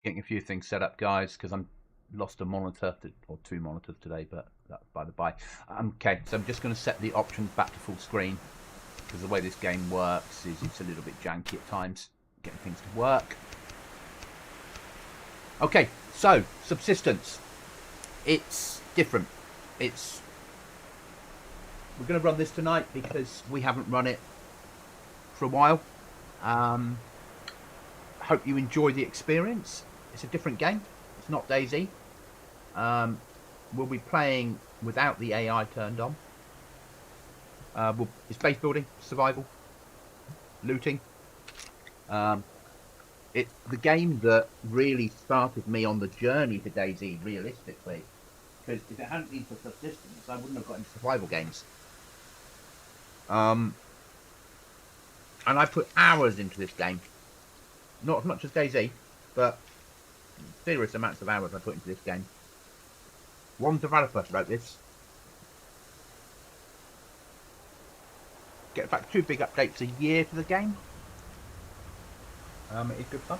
Getting a few things set up, guys, because I'm lost a monitor or two monitors today, but that's by the by. Okay, so I'm just going to set the options back to full screen because the way this game works is it's a little bit janky at times getting things to work. Okay, so subsistence. It's different. We're going to run this tonight because we haven't run it for a while. Hope you enjoy the experience. It's a different game. It's not DayZ. We'll be playing without the AI turned on. It's base building, survival, looting. It's the game that really started me on the journey to DayZ, realistically. Because if it hadn't been for subsistence, I wouldn't have got into survival games. And I put hours into this game. Not as much as DayZ, but serious amounts of hours I put into this game. One developer wrote this. Get back 2 big updates a year to the game. It's good fun.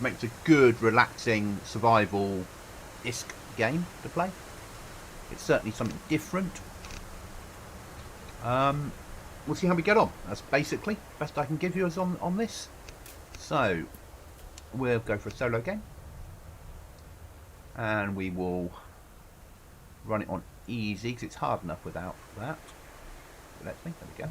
Makes a good, relaxing survival-esque game to play. It's certainly something different. We'll see how we get on. That's basically the best I can give you is on this. So we'll go for a solo game, and we will run it on easy because it's hard enough without that. Let me. There we go.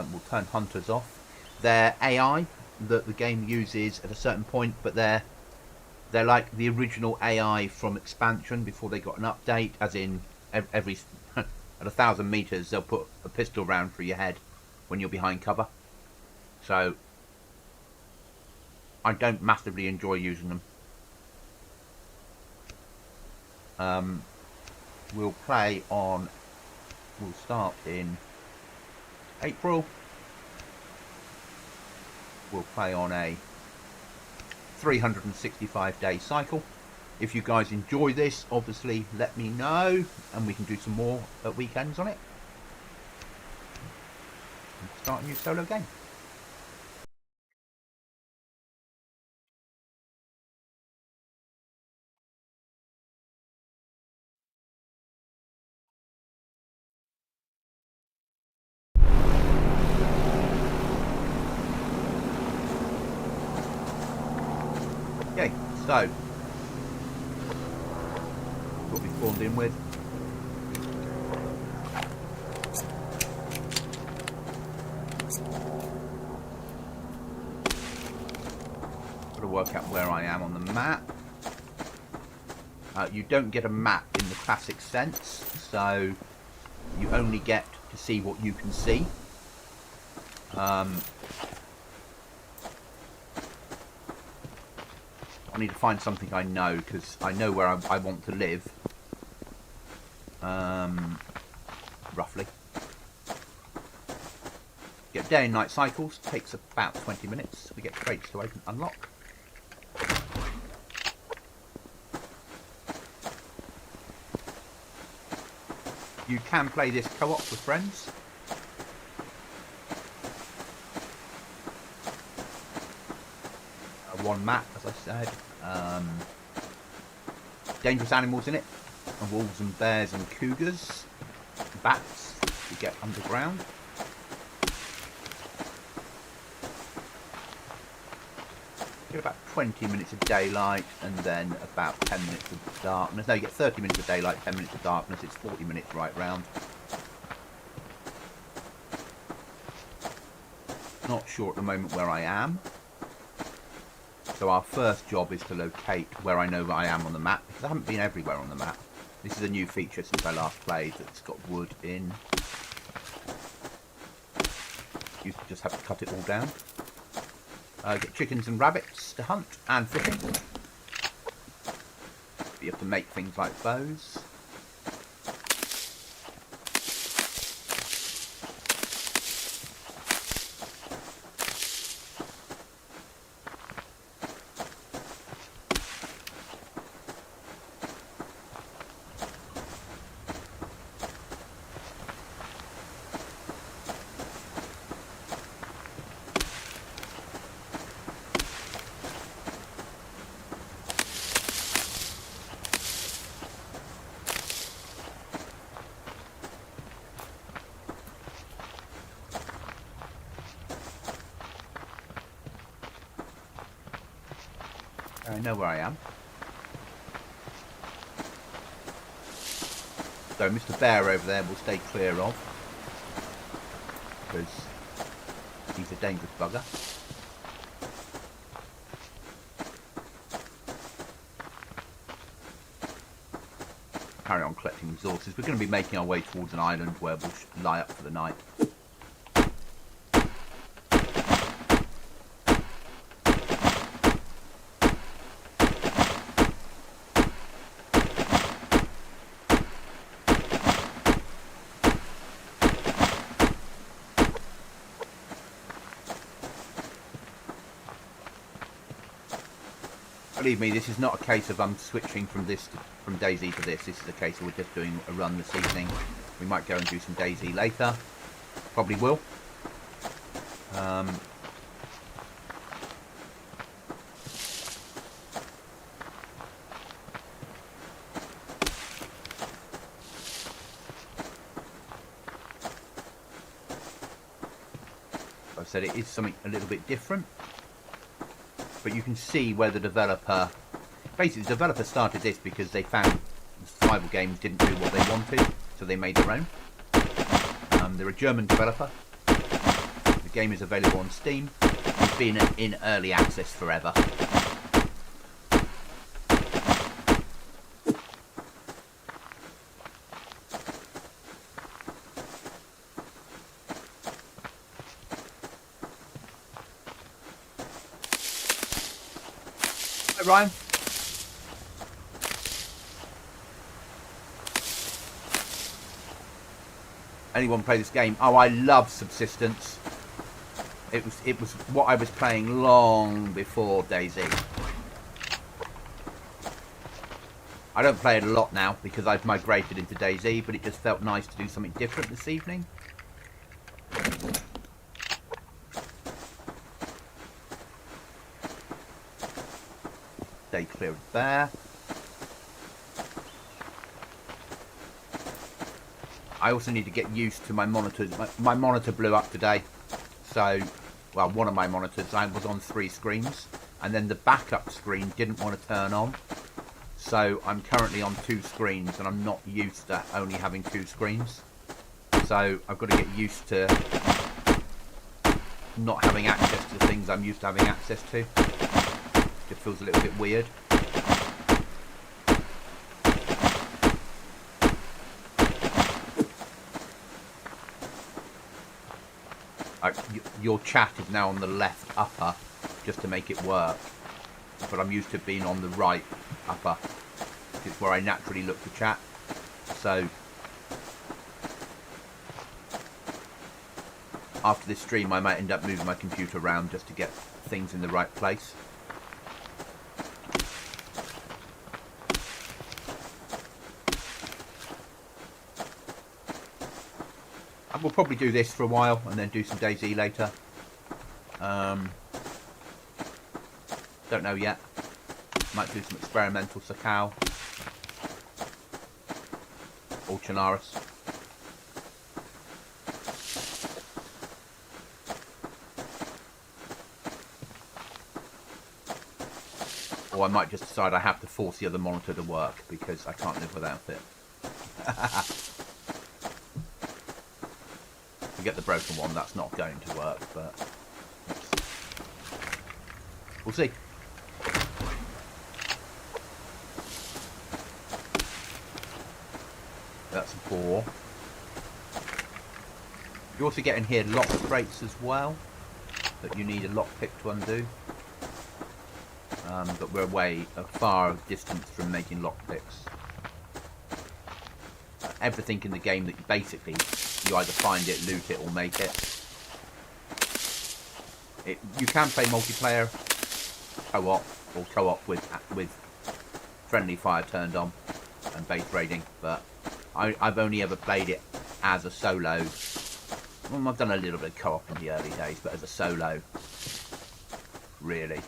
We'll turn hunters off. They're AI that the game uses at a certain point, but they're like the original AI from expansion before they got an update. As in, every at 1,000 meters, they'll put a pistol round through your head when you're behind cover. So I don't massively enjoy using them. We'll play on. We'll start in April. We'll play on a 365-day cycle. If you guys enjoy this, obviously let me know, and we can do some more at weekends on it. Start a new solo game. Okay, so what we spawned in with. Got to work out where I am on the map. You don't get a map in the classic sense, so you only get to see what you can see. I need to find something I know, because I know where I want to live. Roughly. Get day and night cycles. Takes about 20 minutes. We get crates to open, unlock. You can play this co-op with friends. One map, as I said. Dangerous animals in it. Wolves and bears and cougars. Bats to get underground. Get about 20 minutes of daylight and then about 10 minutes of darkness. No, you get 30 minutes of daylight, 10 minutes of darkness. It's 40 minutes right round. Not sure at the moment where I am. So our first job is to locate where I know I am on the map, because I haven't been everywhere on the map. This is a new feature since I last played that's got wood in. You just have to cut it all down. Get chickens and rabbits to hunt and fishing. You have to make things like bows. I know where I am. So Mr. Bear over there will stay clear of, because he's a dangerous bugger. Carry on collecting resources. We're going to be making our way towards an island where we'll lie up for the night. Believe me, this is not a case of switching from DayZ to this. This is a case of we're just doing a run this evening. We might go and do some DayZ later. Probably will. Like I said, it is something a little bit different. But you can see where the developer... Basically, the developer started this because they found the survival games didn't do what they wanted, so they made their own. They're a German developer. The game is available on Steam. It's been in early access forever. Hi, Ryan. Anyone play this game? Oh, I love Subsistence. It was what I was playing long before DayZ. I don't play it a lot now because I've migrated into DayZ, but it just felt nice to do something different this evening. Stay clear of there. I also need to get used to my monitors. My monitor blew up today. So, well, one of my monitors, I was on 3 screens. And then the backup screen didn't want to turn on. So, I'm currently on 2 screens and I'm not used to only having 2 screens. So, I've got to get used to not having access to the things I'm used to having access to. It feels a little bit weird. Your chat is now on the left upper, just to make it work. But I'm used to being on the right upper. It's where I naturally look to chat. So, after this stream, I might end up moving my computer around just to get things in the right place. We'll probably do this for a while and then do some DayZ later. Don't know yet. Might do some experimental Sakao or Chinaris. Or I might just decide I have to force the other monitor to work because I can't live without it. Get the broken one, that's not going to work, but we'll see. That's 4. You also get in here lock crates as well that you need a lockpick to undo. But we're away a far distance from making lockpicks. Everything in the game that you either find it, loot it, or make it. You can play multiplayer, co-op, or co-op with friendly fire turned on and base raiding, but I've only ever played it as a solo. Well, I've done a little bit of co-op in the early days, but as a solo, really.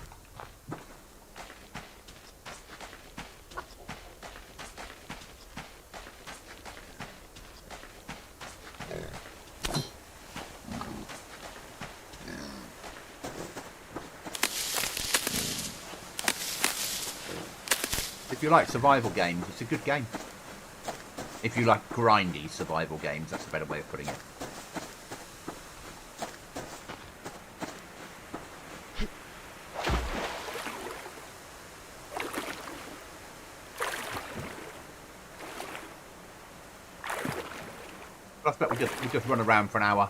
you like survival games, it's a good game. If you like grindy survival games, that's a better way of putting it. I expect we just run around for an hour,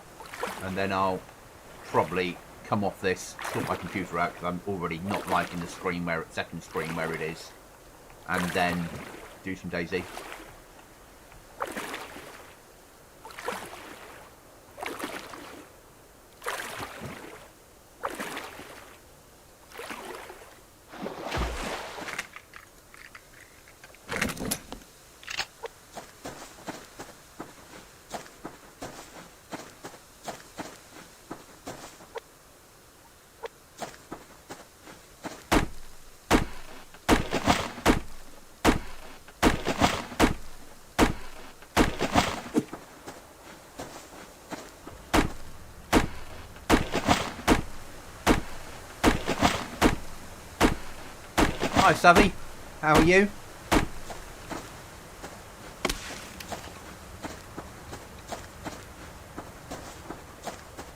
and then I'll probably come off this, sort my computer out because I'm already not liking the screen second screen where it is, and then do some DayZ. Hi Savvy, how are you?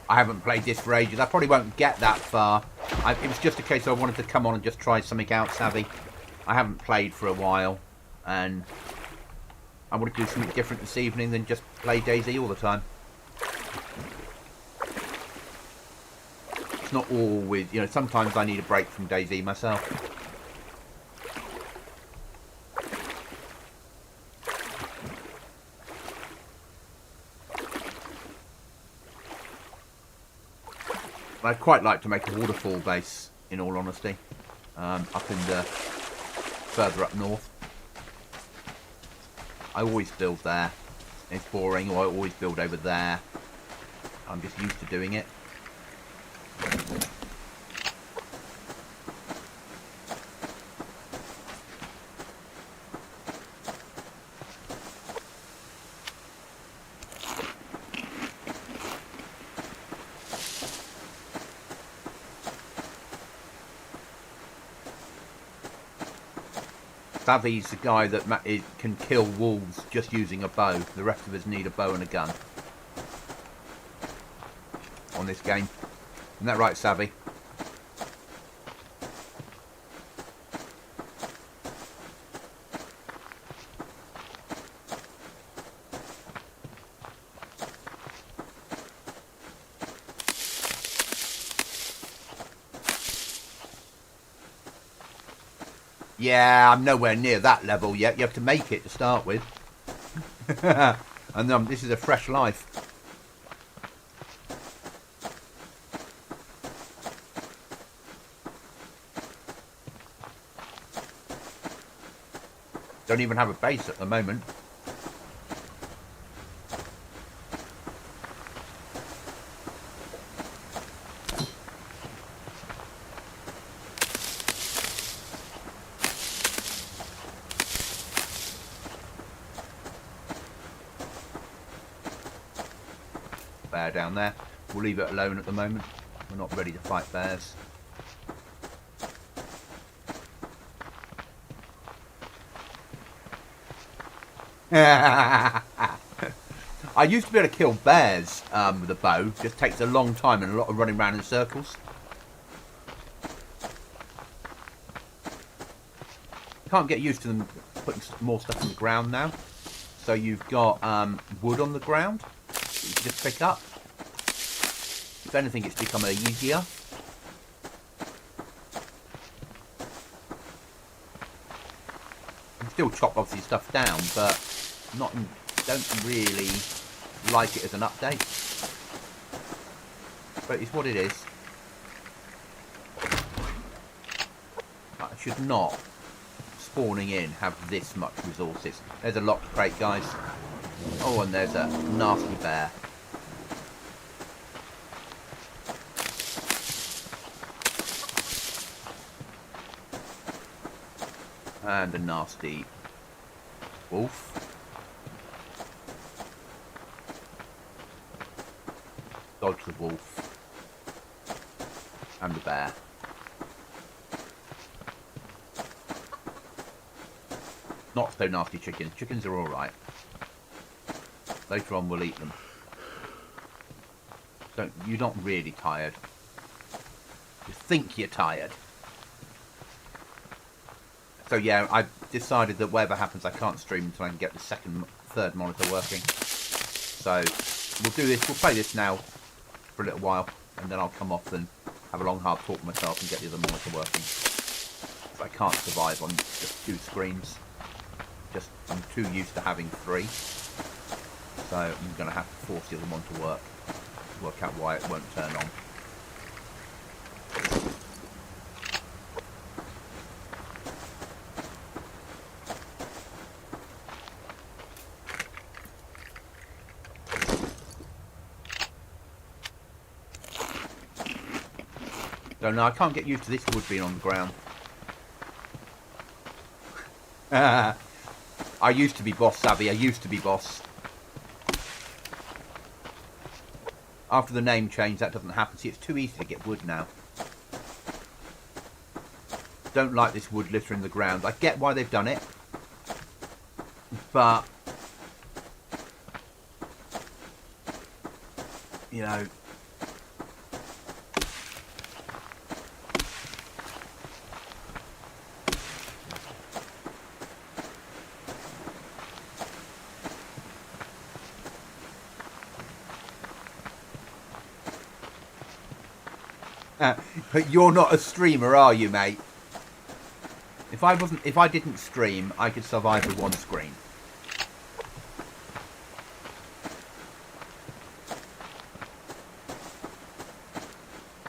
I haven't played this for ages. I probably won't get that far. It was just a case I wanted to come on and just try something out, Savvy. I haven't played for a while, and I want to do something different this evening than just play DayZ all the time. It's not always, you know, sometimes I need a break from DayZ myself. I'd quite like to make a waterfall base, in all honesty, up in the further up north. I always build there. It's boring, or I always build over there. I'm just used to doing it. Savvy's the guy that can kill wolves just using a bow. The rest of us need a bow and a gun on this game. Isn't that right, Savvy? Yeah, I'm nowhere near that level yet. You have to make it to start with. And this is a fresh life. Don't even have a base at the moment. Bear down there. We'll leave it alone at the moment. We're not ready to fight bears. I used to be able to kill bears with a bow. Just takes a long time and a lot of running around in circles. Can't get used to them putting more stuff on the ground now. So you've got wood on the ground that you can just pick up. If anything, it's become easier. You can still chop obviously stuff down, but don't really like it as an update. But it's what it is. I should not, spawning in, have this much resources. There's a locked crate, guys. Oh, and there's a nasty bear. And a nasty wolf. Dodge the wolf. And the bear. Not so nasty chickens. Chickens are alright. Later on we'll eat them. You're not really tired. You think you're tired. So yeah, I decided that whatever happens I can't stream until I can get the third monitor working. So we'll do this, we'll play this now for a little while, and then I'll come off and have a long hard talk with myself and get the other monitor working. So I can't survive on just 2 screens. I'm too used to having 3. So I'm going to have to force the other one to work out why it won't turn on. So no, I can't get used to this wood being on the ground. I used to be boss, Savvy. I used to be boss. After the name change, that doesn't happen. See, it's too easy to get wood now. Don't like this wood littering the ground. I get why they've done it. But, you know... But you're not a streamer, are you, mate? If I didn't stream, I could survive with 1 screen.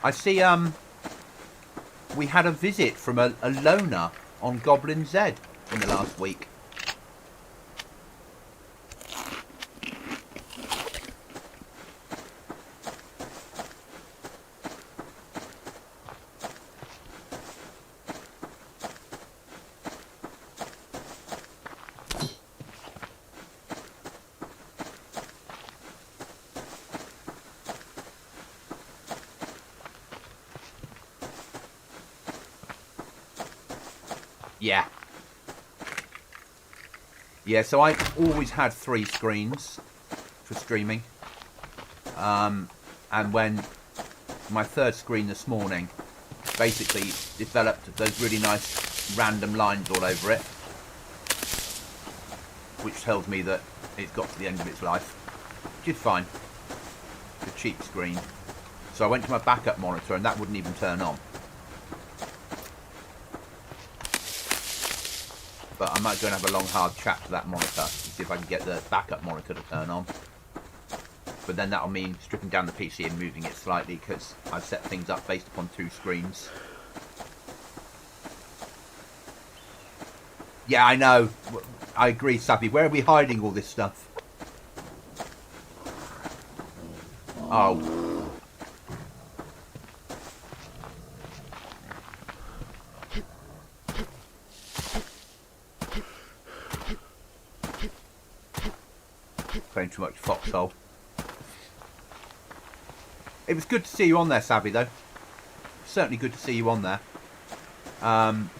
I see, we had a visit from a loner on GoblinZ in the last week. Yeah. Yeah, so I've always had 3 screens for streaming. And when my 3rd screen this morning basically developed those really nice random lines all over it, which tells me that it's got to the end of its life, which is fine. It's a cheap screen. So I went to my backup monitor and that wouldn't even turn on. But I might go and have a long hard chat to that monitor and see if I can get the backup monitor to turn on. But then that'll mean stripping down the PC and moving it slightly because I've set things up based upon 2 screens. Yeah, I know. I agree, Sappy. Where are we hiding all this stuff? Oh. Playing too much foxhole. It was good to see you on there, Savvy, though. Certainly good to see you on there. I'm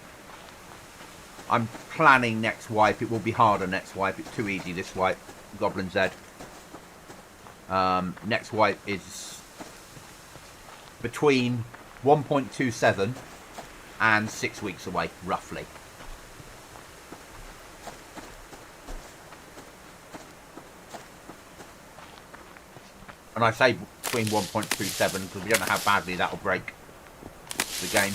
planning next wipe. It will be harder next wipe. It's too easy this wipe. GoblinZ. Next wipe is between 1.27 and 6 weeks away, roughly. And I say between 1.27 because we don't know how badly that will break the game.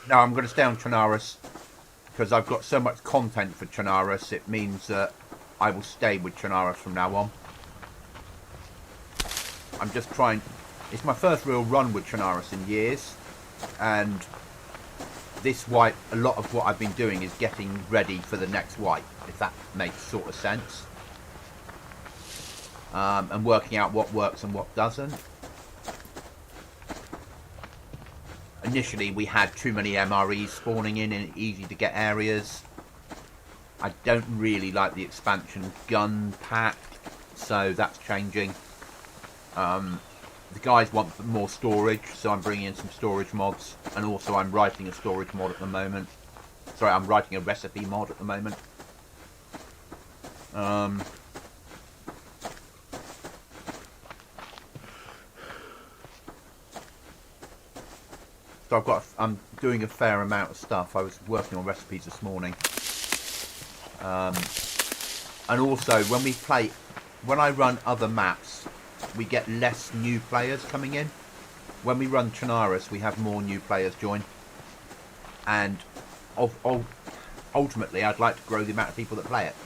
No, I'm going to stay on Chernarus because I've got so much content for Chernarus. It means that I will stay with Chernarus from now on. I'm just trying... It's my first real run with Chernarus in years, and this wipe, a lot of what I've been doing is getting ready for the next wipe, if that makes sort of sense. And working out what works and what doesn't. Initially, we had too many MREs spawning in easy to get areas. I don't really like the expansion gun pack, so that's changing. The guys want more storage, so I'm bringing in some storage mods, and also I'm writing a storage mod at the moment. Sorry, I'm writing a recipe mod at the moment. So I'm doing a fair amount of stuff. I was working on recipes this morning. And also, when I run other maps, we get less new players coming in. When we run Chernarus, we have more new players join. And ultimately, I'd like to grow the amount of people that play it.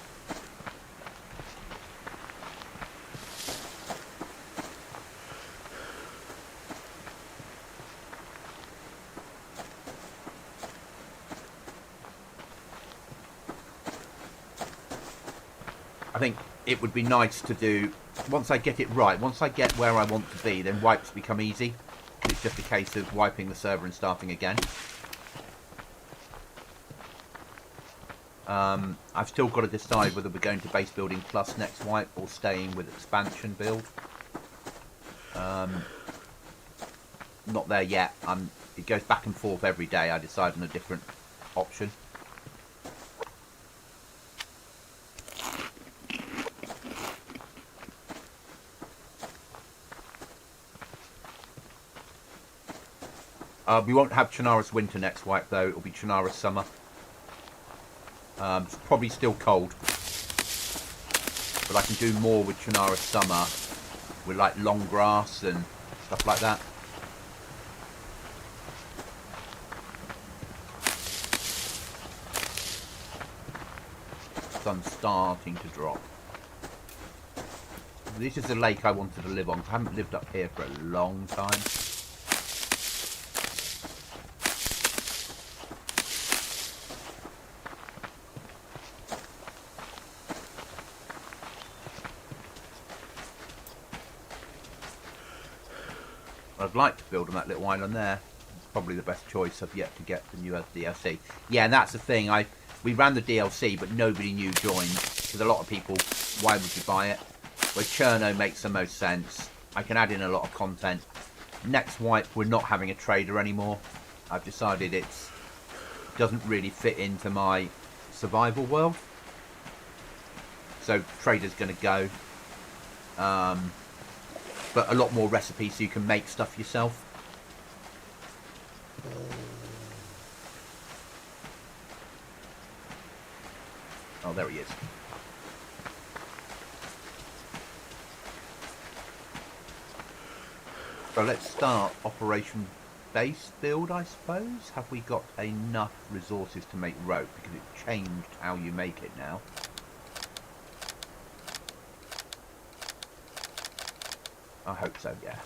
I think it would be nice to do, once I get it right, once I get where I want to be, then wipes become easy. It's just a case of wiping the server and starting again. I've still got to decide whether we're going to base building plus next wipe or staying with expansion build. Not there yet. It goes back and forth every day. I decide on a different option. We won't have Chernarus winter next wipe though, it'll be Chernarus summer. It's probably still cold, but I can do more with Chernarus summer, with like long grass and stuff like that. Sun's starting to drop. This is the lake I wanted to live on. I haven't lived up here for a long time. I'd like to build on that little island there. It's probably the best choice. I've yet to get the new DLC. Yeah, and that's the thing. We ran the DLC, but nobody new joined. Because a lot of people, why would you buy it? Where Cherno makes the most sense. I can add in a lot of content. Next wipe, we're not having a trader anymore. I've decided it doesn't really fit into my survival world. So trader's going to go. But a lot more recipes so you can make stuff yourself. Oh, there he is. So let's start Operation Base Build, I suppose. Have we got enough resources to make rope? Because it changed how you make it now. I hope so, yeah.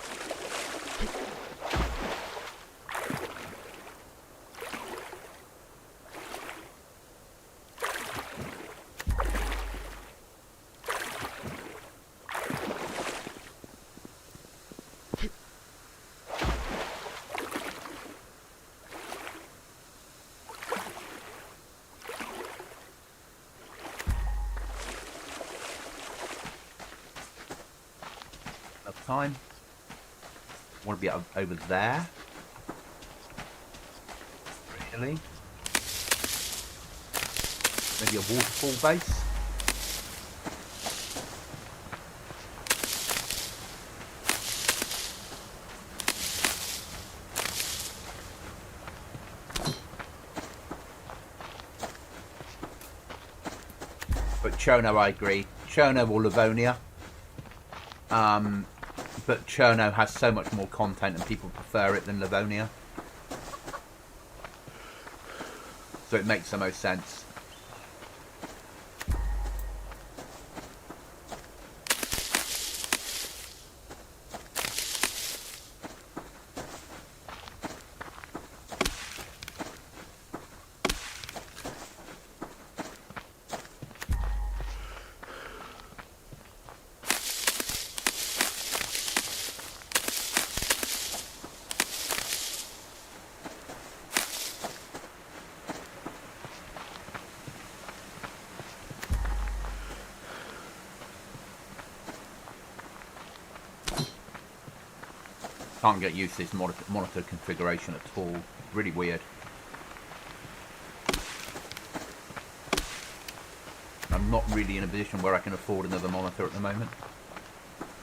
Time. I want to be over there. Really? Maybe a waterfall base. But Cherno, I agree. Cherno or Livonia. But Cherno has so much more content and people prefer it than Livonia. So it makes the most sense. Can't get used to this monitor configuration at all. Really weird. I'm not really in a position where I can afford another monitor at the moment.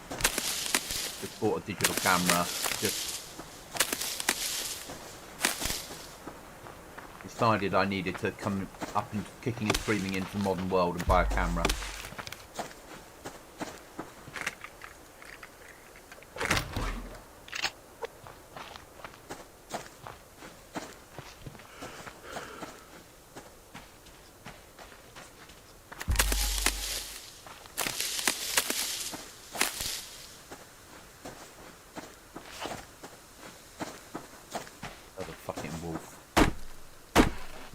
Just bought a digital camera. Just decided I needed to come up and kicking and screaming into the modern world and buy a camera.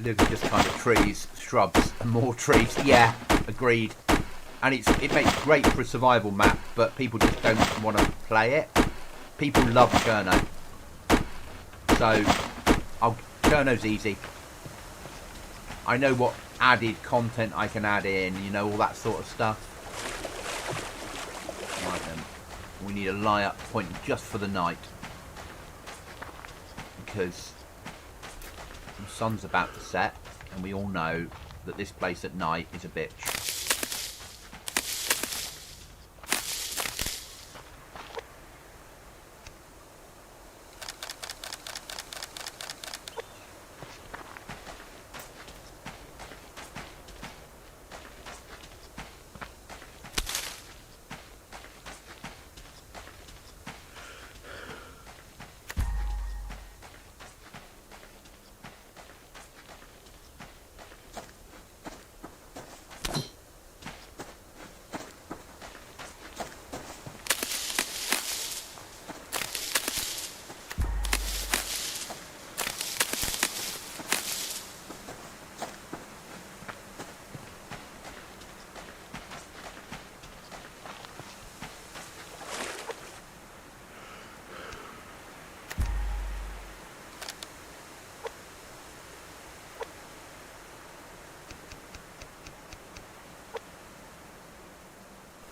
Live in just kind of trees, shrubs, and more trees. Yeah, agreed. And it makes great for a survival map, but people just don't want to play it. People love Cherno. So, Cherno's easy. I know what added content I can add in, you know, all that sort of stuff. Right then. We need a lie-up point just for the night. Because the sun's about to set, and we all know that this place at night is a bitch.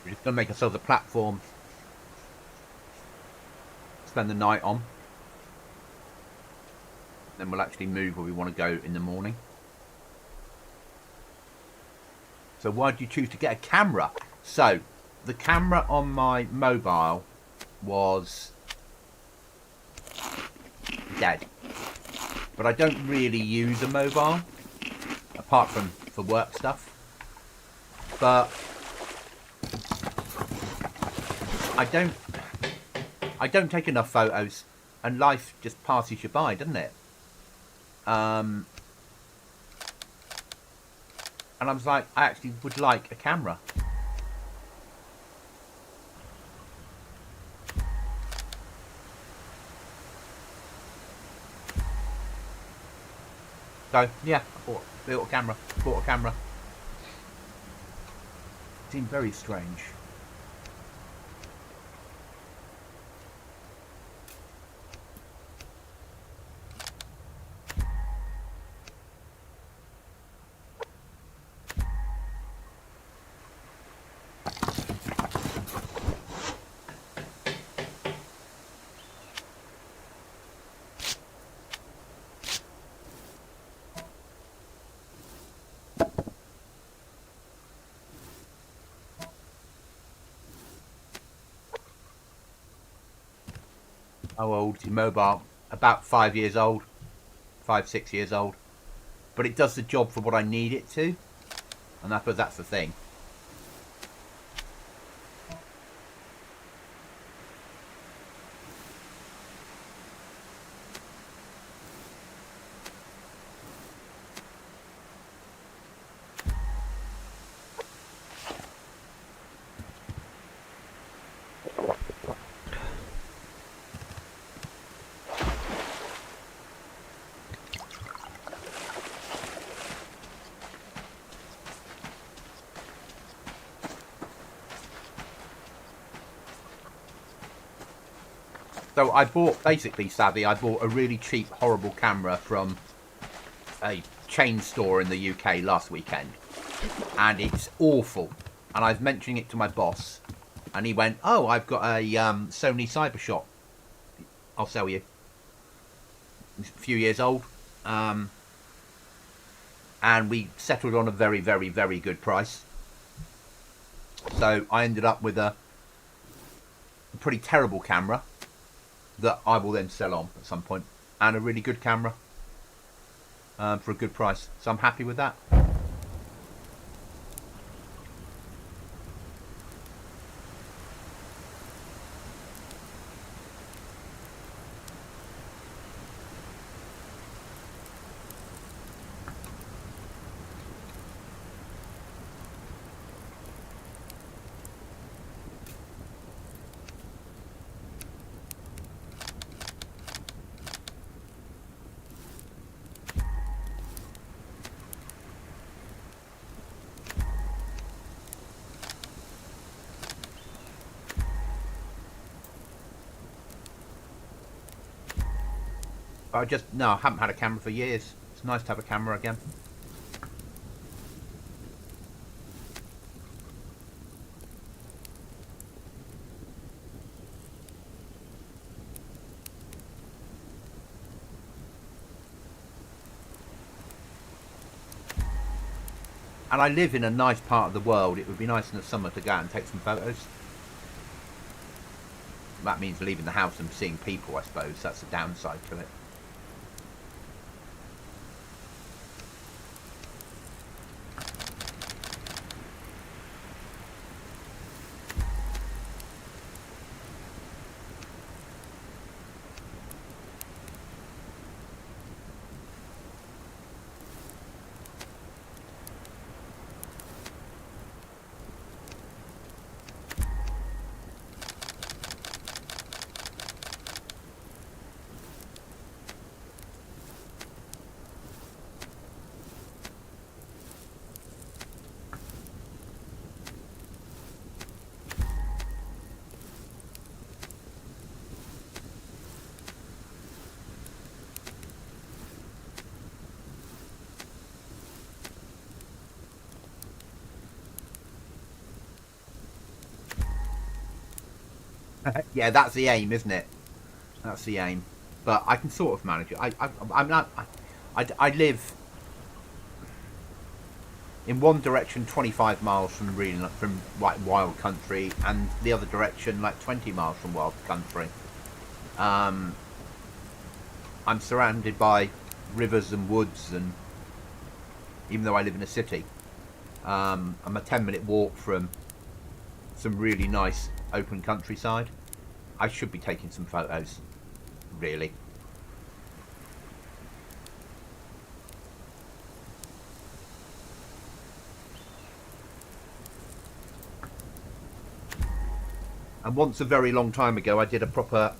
We're just going to make ourselves a platform. Spend the night on. Then we'll actually move where we want to go in the morning. So why did you choose to get a camera? So, the camera on my mobile was dead. But I don't really use a mobile, apart from for work stuff. But I don't take enough photos, and life just passes you by, doesn't it? And I was like, I actually would like a camera. So yeah, I bought a little camera. Bought a camera. It seemed very strange. How old is your mobile? About 5 years old. 5, 6 years old. But it does the job for what I need it to. And I suppose that's the thing. So I bought, basically, Savvy, I bought a really cheap, horrible camera from a chain store in the UK last weekend. And it's awful. And I was mentioning it to my boss. And he went, oh, I've got a Sony Cybershot. I'll sell you. It's a few years old. And we settled on a very, very, very good price. So I ended up with a pretty terrible camera that I will then sell on at some point, and a really good camera for a good price. So I'm happy with that. I haven't had a camera for years. It's nice to have a camera again. And I live in a nice part of the world. It would be nice in the summer to go out and take some photos. That means leaving the house and seeing people, I suppose. That's the downside to it. Yeah, that's the aim, isn't it? That's the aim. But I can sort of manage it. I'm not. I live in one direction 25 miles from like wild country, and the other direction like 20 miles from wild country. I'm surrounded by rivers and woods, and even though I live in a city, I'm a 10-minute walk from some really nice open countryside. I should be taking some photos, really. And once, a very long time ago, I did a proper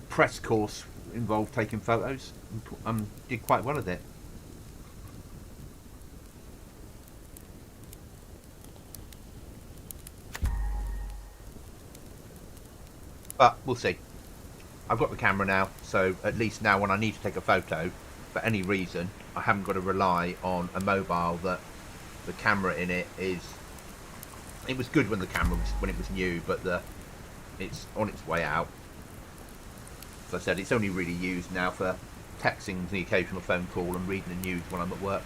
press course involved taking photos, and did quite well at it. But we'll see. I've got the camera now, so at least now when I need to take a photo, for any reason, I haven't got to rely on a mobile that the camera in it is... It was good when it was new, but it's on its way out. As I said, it's only really used now for texting the occasional phone call and reading the news when I'm at work.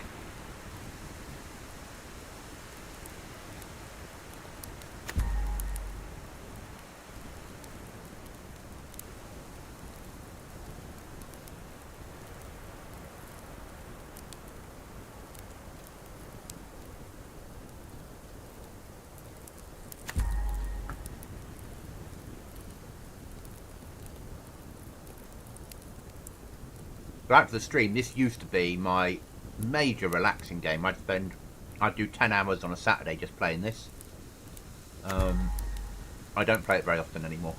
Back to the stream, this used to be my major relaxing game. I'd do 10 hours on a Saturday just playing this. I don't play it very often anymore.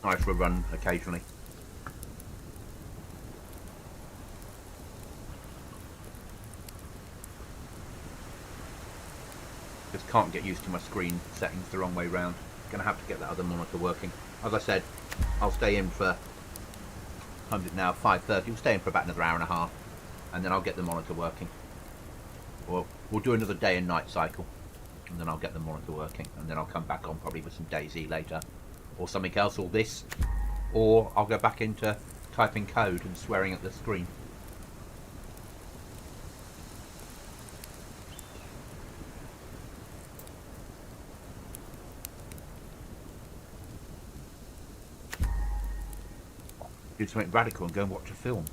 Nice for a run occasionally. Just can't get used to my screen settings the wrong way round. Gonna have to get that other monitor working. As I said, I'll stay in for Time's it now? 5:30. We'll stay in for about another hour and a half, and then I'll get the monitor working. Or we'll do another day and night cycle, and then I'll get the monitor working, and then I'll come back on probably with some DayZ later, or something else, or this, or I'll go back into typing code and swearing at the screen. Do something radical and go and watch a film.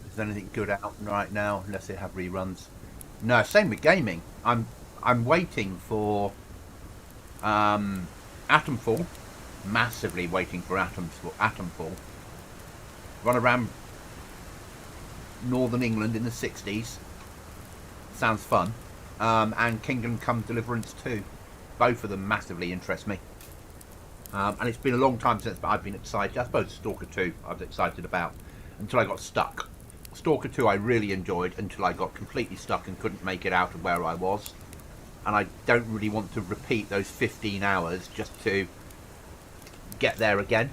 Is anything good out right now unless they have reruns? No, same with gaming. I'm waiting for Atomfall, massively waiting for Atomfall. Run around northern England in the 60s. Sounds fun. And Kingdom Come Deliverance 2. Both of them massively interest me. And it's been a long time since I've been excited. I suppose Stalker 2 I was excited about until I got stuck. Stalker 2 I really enjoyed until I got completely stuck and couldn't make it out of where I was. And I don't really want to repeat those 15 hours just to get there again.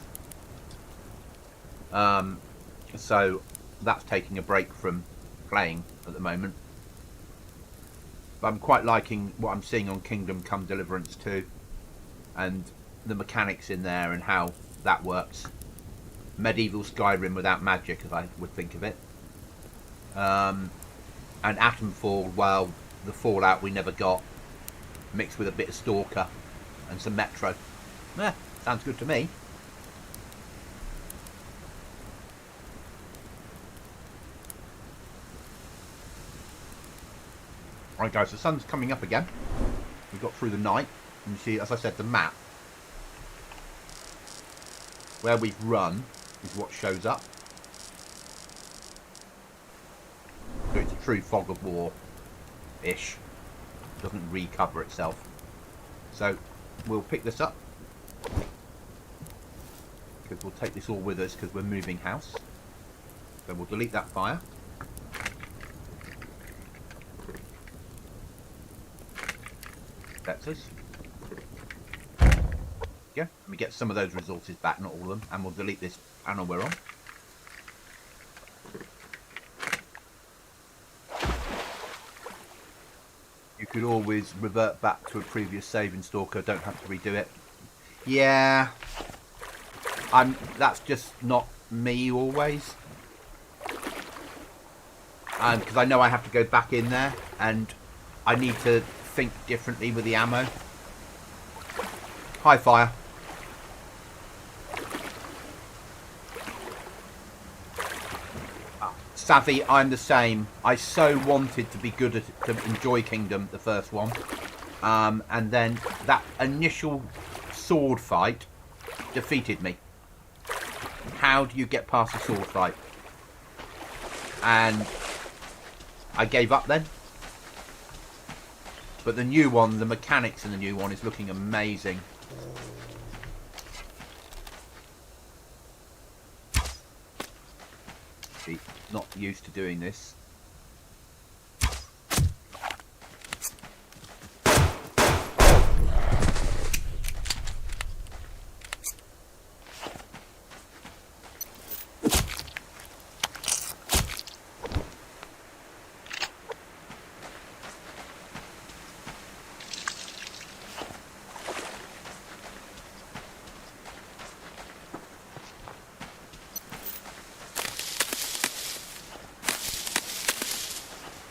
So that's taking a break from playing at the moment. But I'm quite liking what I'm seeing on Kingdom Come Deliverance 2 and the mechanics in there and how that works. Medieval Skyrim without magic, as I would think of it. And Atomfall, well, the Fallout we never got, mixed with a bit of Stalker and some Metro. Sounds good to me. Right guys, the sun's coming up again. We got through the night, and you see, as I said, the map where we've run is what shows up. So it's a true fog of war-ish. Doesn't recover itself. So we'll pick this up, because we'll take this all with us because we're moving house. So we'll delete that fire. That's us. Yeah, let me get some of those resources back, not all of them, and we'll delete this panel we're on. You could always revert back to a previous save in Stalker, don't have to redo it. Yeah, that's just not me always. Because I know I have to go back in there, and I need to think differently with the ammo. Hi, fire. Savvy, I'm the same. I so wanted to be good at to enjoy Kingdom, the first one, and then that initial sword fight defeated me. How do you get past a sword fight? And I gave up then. But the new one, the mechanics in the new one is looking amazing. See, not used to doing this.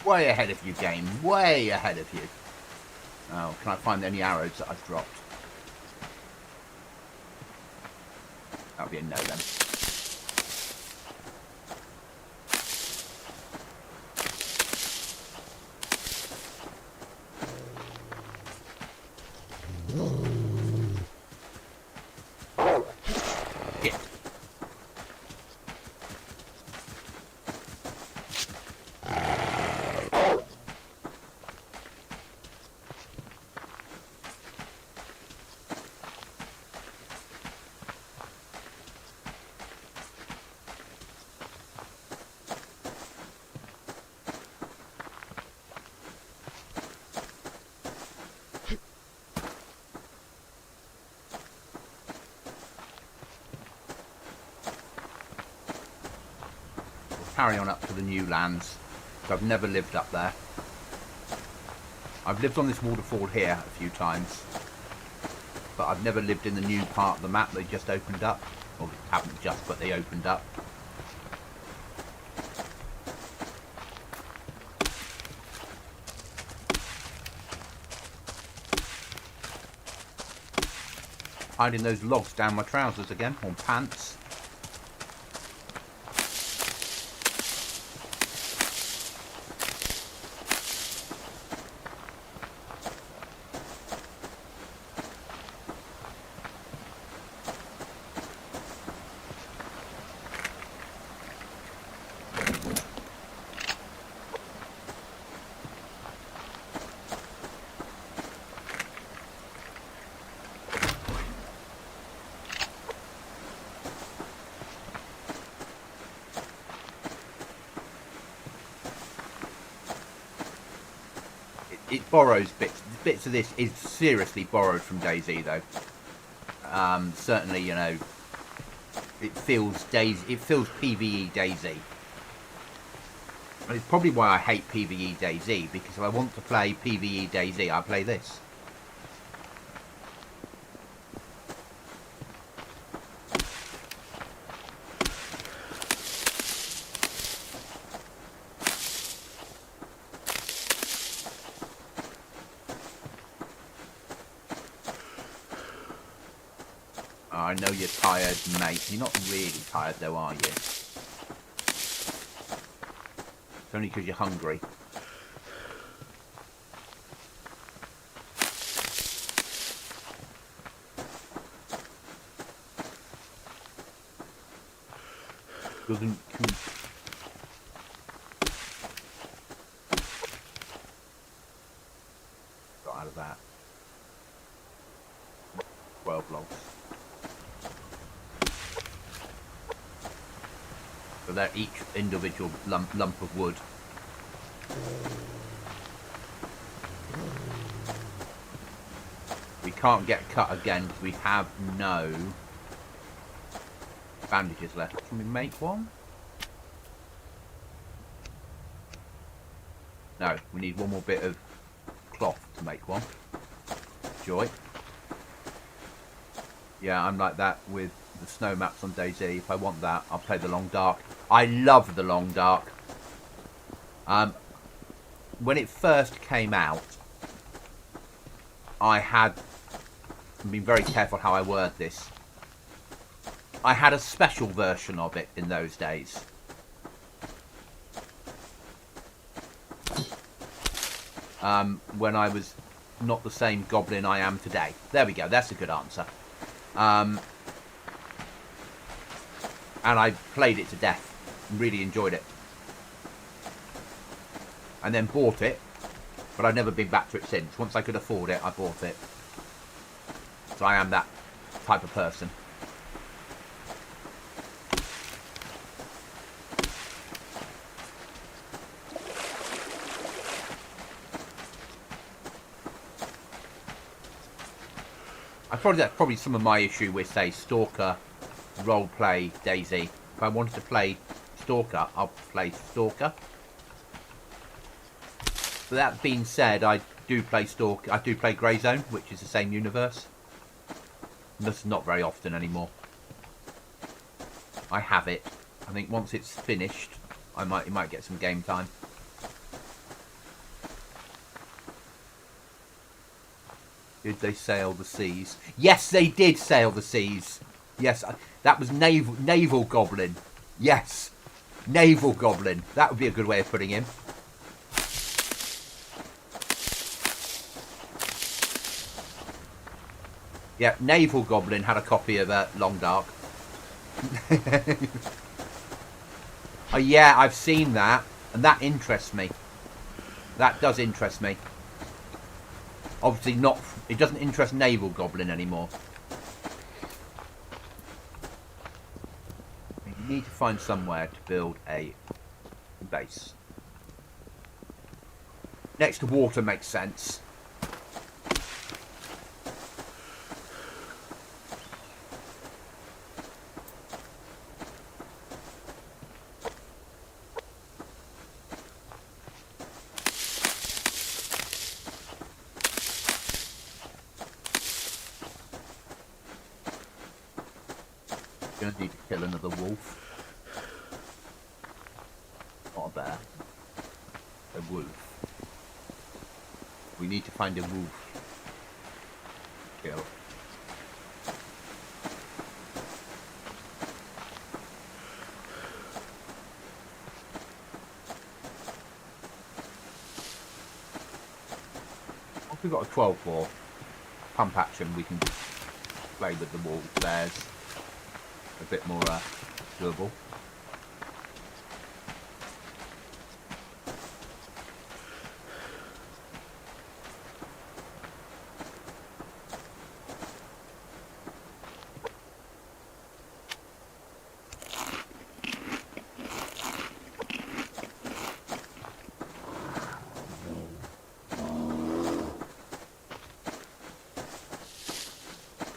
Way ahead of you, game. Way ahead of you. Oh, can I find any arrows that I've dropped? That'll be a no then. Shit. Carry on up to the new lands. I've never lived up there. I've lived on this waterfall here a few times, but I've never lived in the new part of the map they just opened up. Or haven't just, but they opened up. Hiding those logs down my trousers again, or pants. It borrows bits. Bits of this is seriously borrowed from DayZ, though. Certainly, you know, it feels DayZ. It feels PVE DayZ. And it's probably why I hate PVE DayZ, because if I want to play PVE DayZ, I play this. I know you're tired, mate. You're not really tired, though, are you? It's only because you're hungry. Doesn't... Got out of that. 12 logs. So they're each individual lump of wood. We can't get cut again because we have no bandages left. Can we make one? No, we need one more bit of cloth to make one. Joy. Yeah, I'm like that with the snow maps on DayZ. If I want that, I'll play the Long Dark. I love the Long Dark. When it first came out, I'm being very careful how I word this. I had a special version of it in those days. When I was not the same goblin I am today. There we go, that's a good answer. And I played it to death. Really enjoyed it. And then bought it, but I've never been back to it since. Once I could afford it, I bought it. So I am that type of person. That's probably some of my issue with, say, Stalker, roleplay, DayZ. If I wanted to play Stalker, I'll play Stalker. But that being said, I do play Stalker. I do play Grey Zone, which is the same universe. That's not very often anymore. I have it. I think once it's finished, you might get some game time. Did they sail the seas? Yes, they did sail the seas. Yes, that was naval goblin. Yes, naval goblin. That would be a good way of putting him. Yeah, naval goblin had a copy of Long Dark. Oh yeah, I've seen that, and that interests me. That does interest me. Obviously not. It doesn't interest naval goblin anymore. You need to find somewhere to build a base. Next to water makes sense. Gonna need to kill another wolf. Not a bear. A wolf. We need to find a wolf. Kill. Once we've got a 12-4 pump action, we can play with the wolves. There's a bit more doable.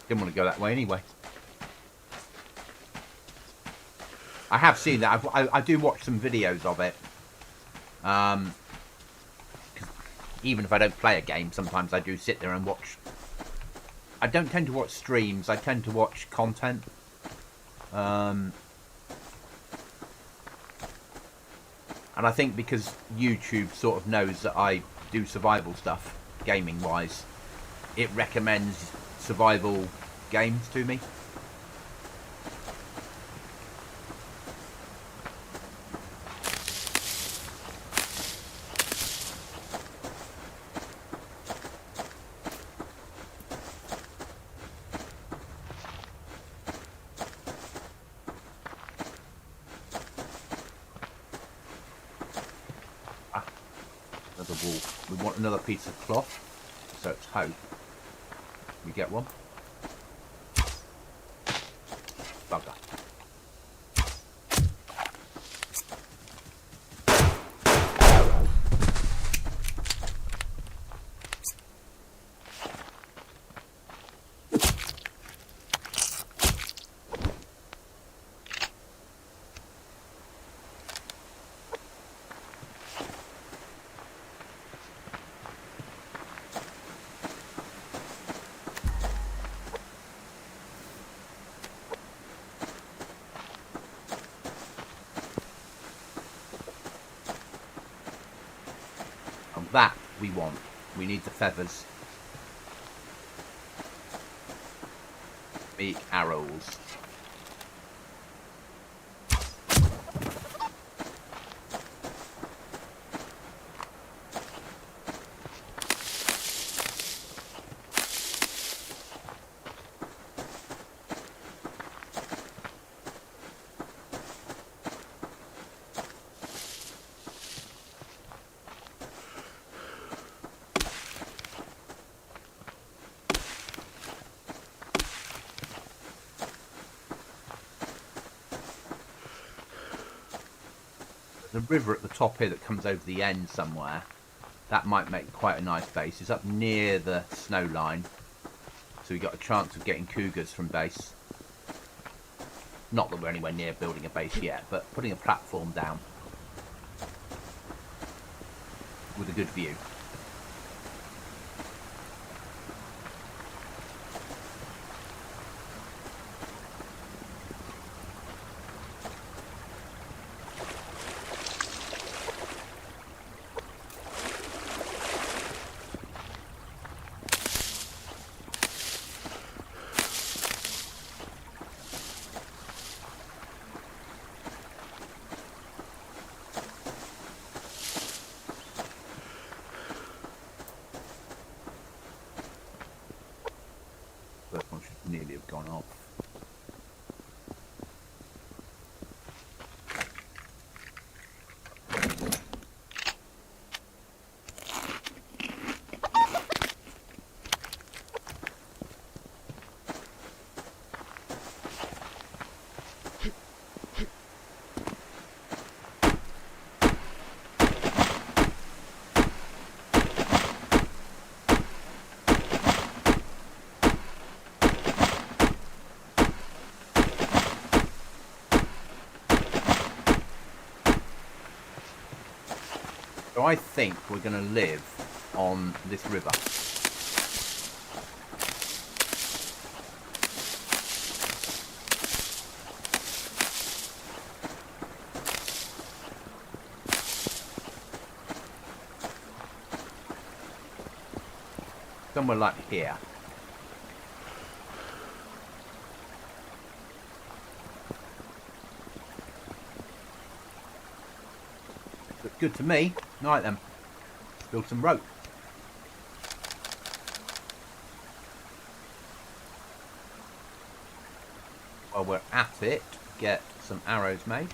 Didn't want to go that way anyway. I have seen that. I do watch some videos of it. Even if I don't play a game, sometimes I do sit there and watch. I don't tend to watch streams. I tend to watch content. And I think because YouTube sort of knows that I do survival stuff, gaming-wise, it recommends survival games to me. Another wolf. We want another piece of cloth, so it's hope we get one. Bugger. That we want. We need the feathers. Make arrows. The river at the top here that comes over the end somewhere, that might make quite a nice base. It's up near the snow line, so we got a chance of getting cougars from base. Not that we're anywhere near building a base yet, but putting a platform down with a good view. nearly have gone off. So I think we're going to live on this river. Somewhere like here. Looks good to me. Right then. Build some rope. While we're at it, get some arrows made.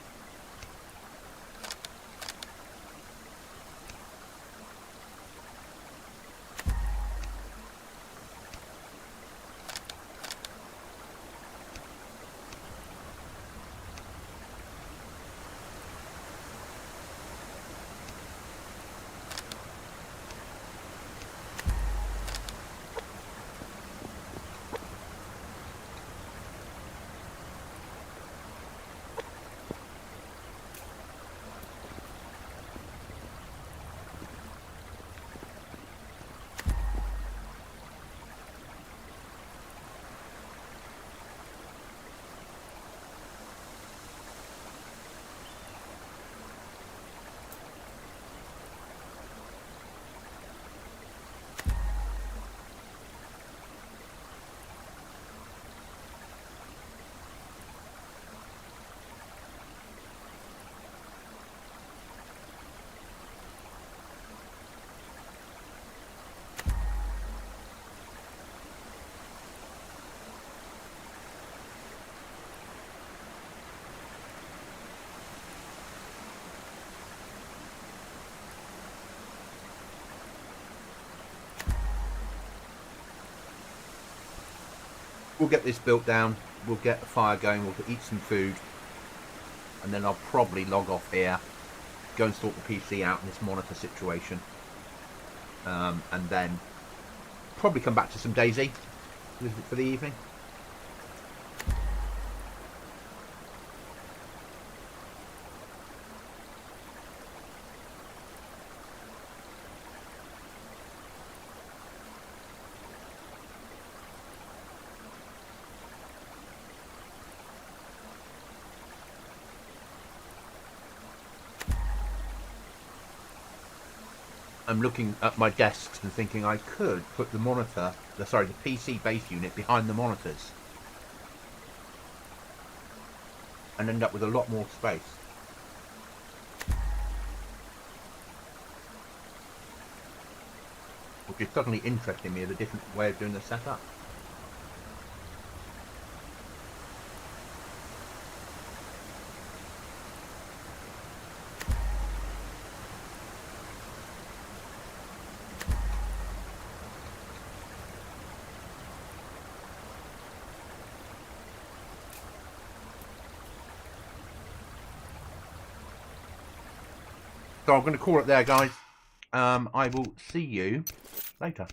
We'll get this built down, we'll get the fire going, we'll eat some food, and then I'll probably log off here, go and sort the PC out in this monitor situation, and then probably come back to some DayZ for the evening. I'm looking at my desks and thinking I could put the monitor, the PC base unit behind the monitors and end up with a lot more space. Which is suddenly interesting me as a different way of doing the setup. So I'm going to call it there, guys. I will see you later.